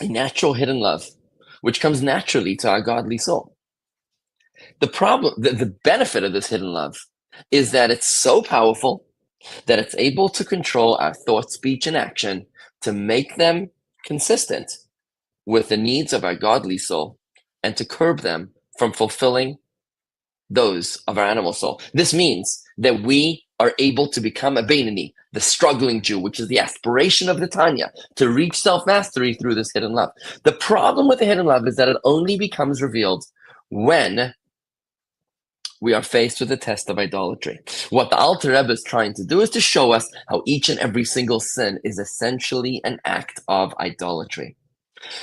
a natural hidden love, which comes naturally to our godly soul. The benefit of this hidden love is that it's so powerful that it's able to control our thought, speech, and action to make them consistent with the needs of our godly soul and to curb them from fulfilling those of our animal soul. This means that we are able to become a Beinoni, the struggling Jew, which is the aspiration of the Tanya, to reach self-mastery through this hidden love. The problem with the hidden love is that it only becomes revealed when we are faced with the test of idolatry. What the Alter Rebbe is trying to do is to show us how each and every single sin is essentially an act of idolatry.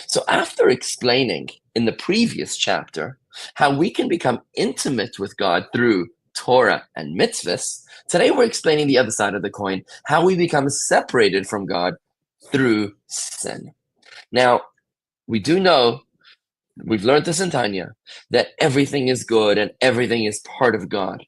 So after explaining in the previous chapter how we can become intimate with God through Torah and mitzvahs, today we're explaining the other side of the coin, how we become separated from God through sin. Now, we do know, we've learned this in Tanya, that everything is good and everything is part of God.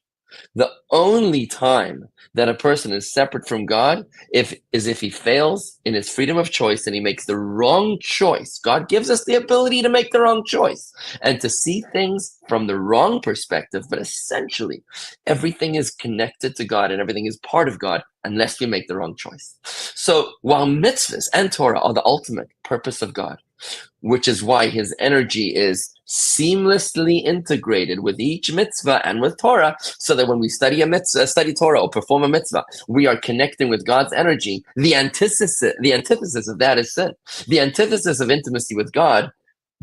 The only time that a person is separate from God is if he fails in his freedom of choice and he makes the wrong choice. God gives us the ability to make the wrong choice and to see things from the wrong perspective, but essentially everything is connected to God and everything is part of God unless we make the wrong choice. So while mitzvahs and Torah are the ultimate purpose of God, which is why his energy is seamlessly integrated with each mitzvah and with Torah, so that when we study a mitzvah, study Torah, or perform a mitzvah, we are connecting with God's energy. The antithesis of that is sin. The antithesis of intimacy with God,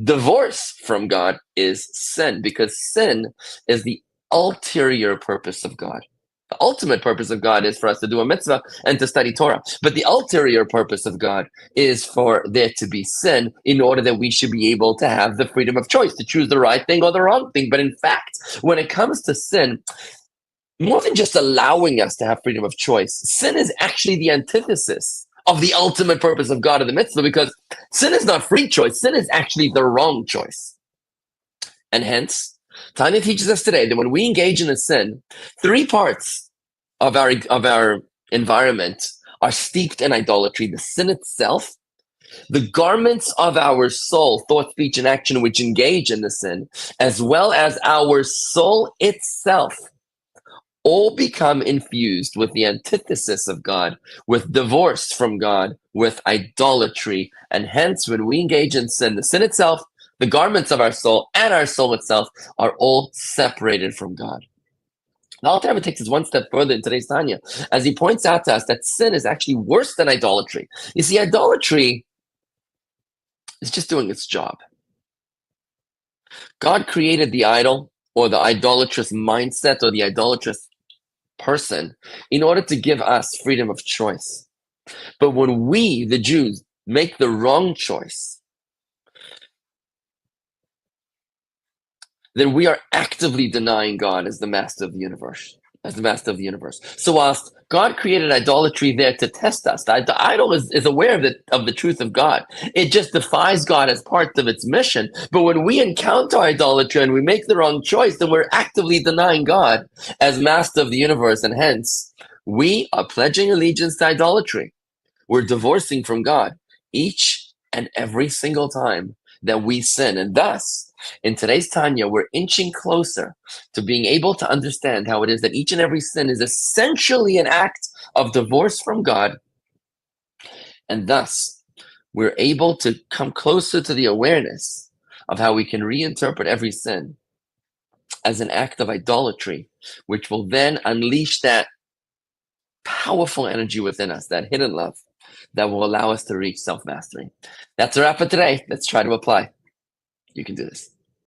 divorce from God, is sin, because sin is the ulterior purpose of God. The ultimate purpose of God is for us to do a mitzvah and to study Torah. But the ulterior purpose of God is for there to be sin in order that we should be able to have the freedom of choice to choose the right thing or the wrong thing. But in fact, when it comes to sin, more than just allowing us to have freedom of choice, sin is actually the antithesis of the ultimate purpose of God of the mitzvah, because sin is not free choice. Sin is actually the wrong choice. And hence, Tanya teaches us today that when we engage in a sin, three parts of our environment are steeped in idolatry: the sin itself, the garments of our soul, thought, speech, and action, which engage in the sin, as well as our soul itself, all become infused with the antithesis of God, with divorce from God, with idolatry. And hence, when we engage in sin, the sin itself, the garments of our soul, and our soul itself are all separated from God. The Alter Rebbe takes us one step further in today's Tanya, as he points out to us that sin is actually worse than idolatry. You see, idolatry is just doing its job. God created the idol, or the idolatrous mindset, or the idolatrous person, in order to give us freedom of choice. But when we, the Jews, make the wrong choice, then we are actively denying God as the master of the universe. So whilst God created idolatry there to test us, the idol is aware of the truth of God. It just defies God as part of its mission. But when we encounter idolatry and we make the wrong choice, then we're actively denying God as master of the universe. And hence, we are pledging allegiance to idolatry. We're divorcing from God each and every single time that we sin. And thus, in today's Tanya, we're inching closer to being able to understand how it is that each and every sin is essentially an act of divorce from God. And thus, we're able to come closer to the awareness of how we can reinterpret every sin as an act of idolatry, which will then unleash that powerful energy within us, that hidden love, that will allow us to reach self-mastery. That's a wrap for today. Let's try to apply. You can do this.